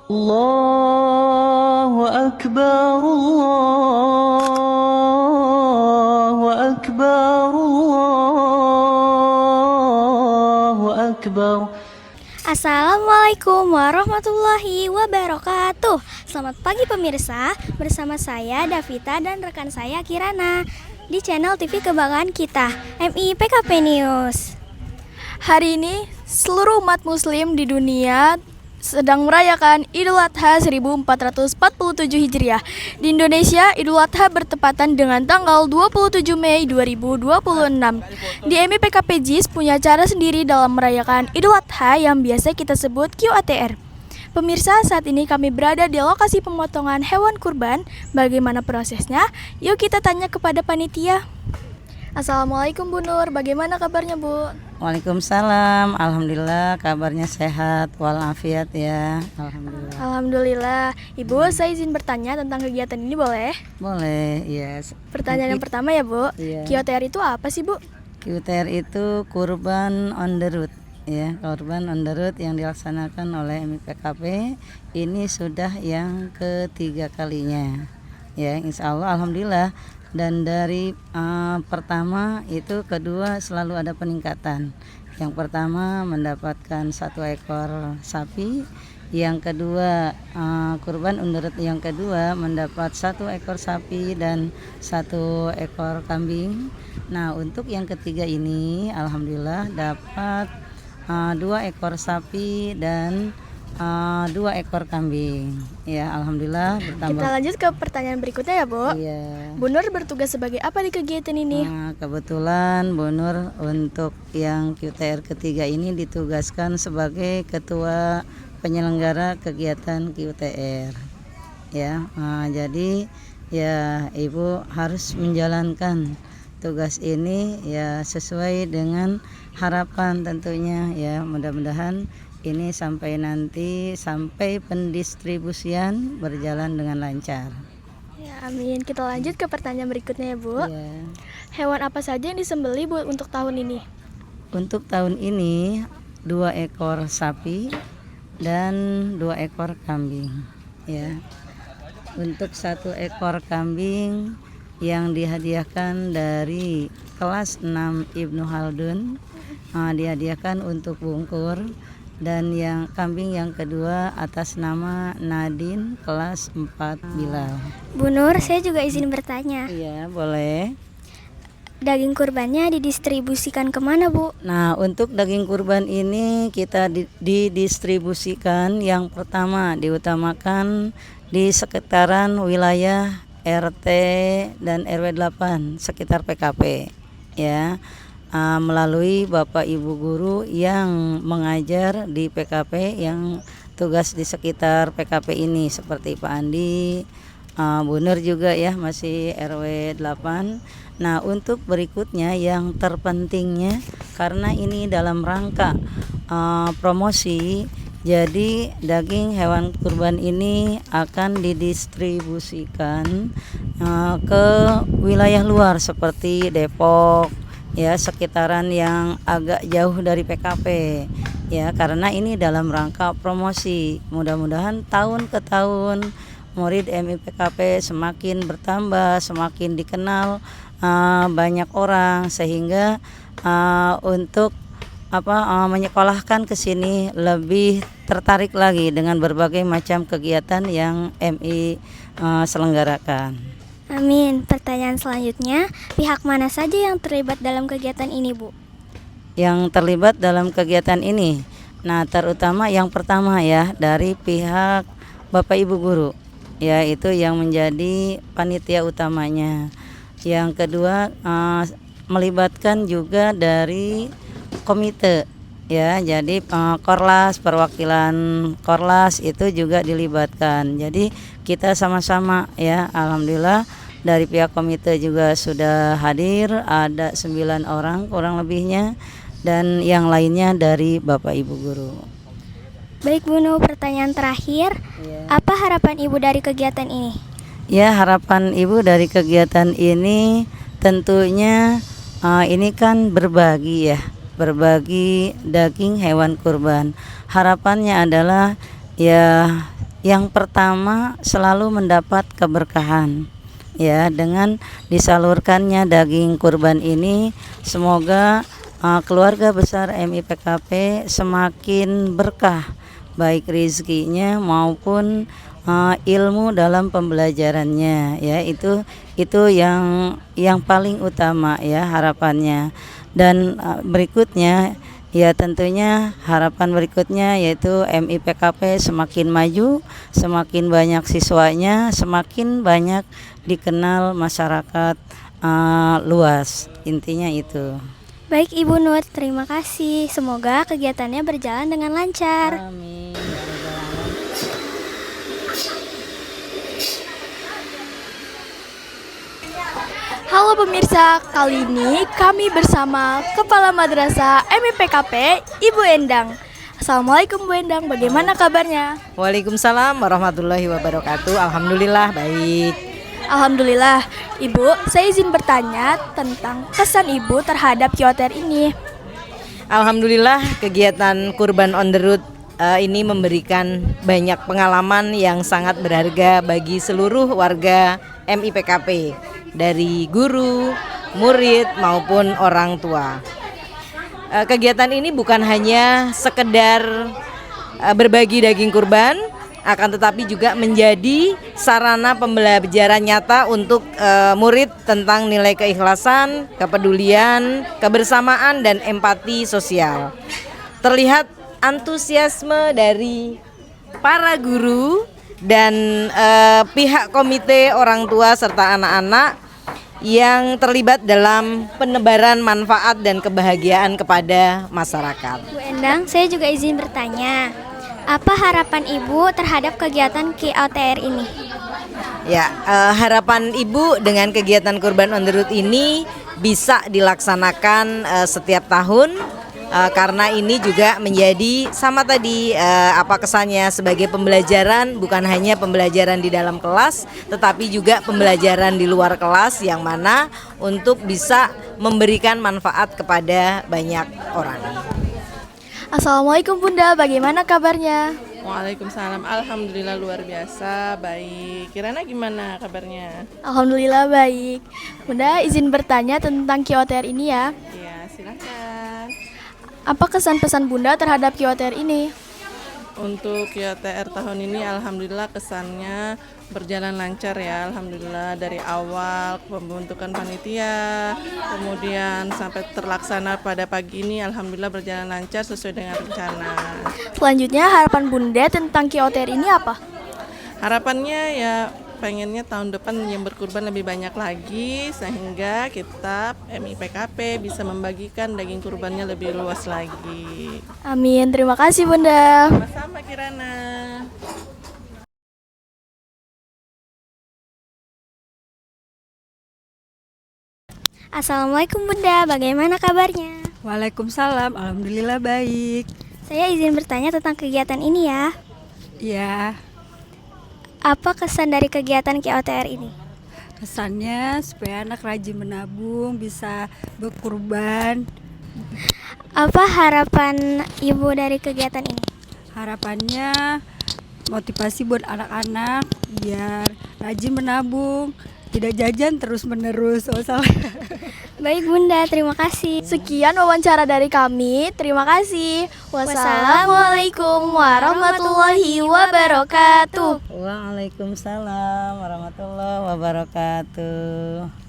الله أكبر الله أكبر الله أكبر. Assalamualaikum warahmatullahi wabarakatuh. Selamat pagi pemirsa, bersama saya Davita dan rekan saya Kirana di channel TV kebanggaan kita, MI PKP News. Hari ini seluruh umat muslim di dunia sedang merayakan Idul Adha 1447 Hijriah. Di Indonesia, Idul Adha bertepatan dengan tanggal 27 Mei 2026. Di MI PKP JIS punya cara sendiri dalam merayakan Idul Adha yang biasa kita sebut QATR. Pemirsa, saat ini kami berada di lokasi pemotongan hewan kurban. Bagaimana prosesnya? Yuk kita tanya kepada panitia. Assalamualaikum Bu Nur, bagaimana kabarnya Bu? Waalaikumsalam, alhamdulillah kabarnya sehat walafiat ya, alhamdulillah. Alhamdulillah. Ibu, saya izin bertanya tentang kegiatan ini boleh? Boleh, ya. Pertanyaan yang pertama ya Bu, Iya. QTR itu apa sih Bu? QTR itu kurban on the road, ya, kurban on the road yang dilaksanakan oleh MIPKP. Ini sudah yang ketiga kalinya, ya, insya Allah, alhamdulillah. Dan dari pertama itu kedua selalu ada peningkatan. Yang pertama mendapatkan 1 ekor sapi, yang kedua kurban underut yang kedua mendapat 1 ekor sapi dan 1 ekor kambing. Nah, untuk yang ketiga ini alhamdulillah dapat 2 ekor sapi dan 2 ekor kambing, ya, alhamdulillah bertambah. Kita lanjut ke pertanyaan berikutnya ya Bu. Iya. Bu Nur bertugas sebagai apa di kegiatan ini? Nah, kebetulan Bu Nur untuk yang QTR ketiga ini ditugaskan sebagai ketua penyelenggara kegiatan QTR, ya. Jadi ya Ibu harus menjalankan tugas ini ya sesuai dengan harapan tentunya, ya, mudah-mudahan ini sampai pendistribusian berjalan dengan lancar. Ya, amin. Kita lanjut ke pertanyaan berikutnya ya Bu. Ya. Hewan apa saja yang disembelih Bu untuk tahun ini? Untuk tahun ini 2 ekor sapi dan 2 ekor kambing, ya. Untuk 1 ekor kambing yang dihadiahkan dari kelas 6 Ibnu Haldun, dihadiahkan untuk Bungkur. Dan yang kambing yang kedua atas nama Nadine kelas 4 Bilal. Bu Nur, saya juga izin bertanya. Iya, boleh. Daging kurbannya didistribusikan kemana Bu? Nah, untuk daging kurban ini kita didistribusikan, yang pertama diutamakan di sekitaran wilayah RT dan RW 8 sekitar PKP, ya. Melalui Bapak Ibu guru yang mengajar di PKP yang tugas di sekitar PKP ini seperti Pak Andi, Bu Nur juga ya masih RW 8. Nah, untuk berikutnya yang terpentingnya karena ini dalam rangka promosi, jadi daging hewan kurban ini akan didistribusikan ke wilayah luar seperti Depok, ya, sekitaran yang agak jauh dari PKP, ya, karena ini dalam rangka promosi. Mudah-mudahan tahun ke tahun murid MI PKP semakin bertambah, semakin dikenal banyak orang, sehingga untuk menyekolahkan ke sini lebih tertarik lagi dengan berbagai macam kegiatan yang MI selenggarakan. Amin. Pertanyaan selanjutnya, pihak mana saja yang terlibat dalam kegiatan ini Bu? Yang terlibat dalam kegiatan ini, nah, terutama yang pertama ya dari pihak Bapak Ibu guru, ya, itu yang menjadi panitia utamanya. Yang kedua melibatkan juga dari komite, ya, jadi Korlas, perwakilan Korlas itu juga dilibatkan. Jadi kita sama-sama, ya, alhamdulillah dari pihak komite juga sudah hadir, ada 9 orang kurang lebihnya, dan yang lainnya dari Bapak Ibu guru. Baik Bu Nur, pertanyaan terakhir, apa harapan Ibu dari kegiatan ini? Ya, harapan Ibu dari kegiatan ini tentunya ini kan berbagi, ya, berbagi daging hewan kurban. Harapannya adalah ya yang pertama selalu mendapat keberkahan. Ya, dengan disalurkannya daging kurban ini semoga keluarga besar MIPKP semakin berkah baik rezekinya maupun ilmu dalam pembelajarannya, ya itu yang paling utama ya harapannya. Dan berikutnya ya tentunya harapan berikutnya yaitu MIPKP semakin maju, semakin banyak siswanya, semakin banyak dikenal masyarakat luas. Intinya itu. Baik Ibu Nur, terima kasih. Semoga kegiatannya berjalan dengan lancar. Amin. Halo pemirsa, kali ini kami bersama Kepala Madrasah MIPKP, Ibu Endang. Assalamualaikum Bu Endang, bagaimana kabarnya? Waalaikumsalam warahmatullahi wabarakatuh. Alhamdulillah baik. Alhamdulillah. Ibu, saya izin bertanya tentang kesan Ibu terhadap KIOTER ini. Alhamdulillah kegiatan Kurban on the Road ini memberikan banyak pengalaman yang sangat berharga bagi seluruh warga MIPKP, dari guru, murid maupun orang tua. Kegiatan ini bukan hanya sekedar berbagi daging kurban, akan tetapi juga menjadi sarana pembelajaran nyata untuk murid tentang nilai keikhlasan, kepedulian, kebersamaan, dan empati sosial. Terlihat antusiasme dari para guru dan pihak komite orang tua serta anak-anak yang terlibat dalam penebaran manfaat dan kebahagiaan kepada masyarakat. Bu Endang, saya juga izin bertanya. Apa harapan Ibu terhadap kegiatan KIOTR ini? Ya, harapan Ibu dengan kegiatan Kurban on the Road ini bisa dilaksanakan setiap tahun, karena ini juga menjadi sama tadi apa kesannya sebagai pembelajaran, bukan hanya pembelajaran di dalam kelas tetapi juga pembelajaran di luar kelas yang mana untuk bisa memberikan manfaat kepada banyak orang. Assalamualaikum Bunda, bagaimana kabarnya? Waalaikumsalam, alhamdulillah luar biasa, baik. Kirana gimana kabarnya? Alhamdulillah baik. Bunda izin bertanya tentang KIOTR ini ya. Ya, silakan. Apa kesan pesan Bunda terhadap KIOTR ini? Untuk KIOTR tahun ini alhamdulillah kesannya berjalan lancar ya, alhamdulillah dari awal pembentukan panitia, kemudian sampai terlaksana pada pagi ini alhamdulillah berjalan lancar sesuai dengan rencana. Selanjutnya harapan Bunda tentang KIOTR ini apa? Harapannya ya pengennya tahun depan yang berkurban lebih banyak lagi sehingga kita MIPKP bisa membagikan daging kurbannya lebih luas lagi. Amin, terima kasih Bunda. Sama-sama Kirana. Assalamualaikum Bunda, bagaimana kabarnya? Waalaikumsalam, alhamdulillah baik. Saya izin bertanya tentang kegiatan ini ya. Ya, Apa kesan dari kegiatan KIOTR ini? kesannya supaya anak rajin menabung, bisa berkurban. Apa harapan Ibu dari kegiatan ini? Harapannya motivasi buat anak-anak biar rajin menabung, tidak jajan terus-menerus. Oh salah. Baik Bunda, terima kasih. Sekian wawancara dari kami. Terima kasih. Wassalamualaikum warahmatullahi wabarakatuh. Waalaikumsalam warahmatullahi wabarakatuh.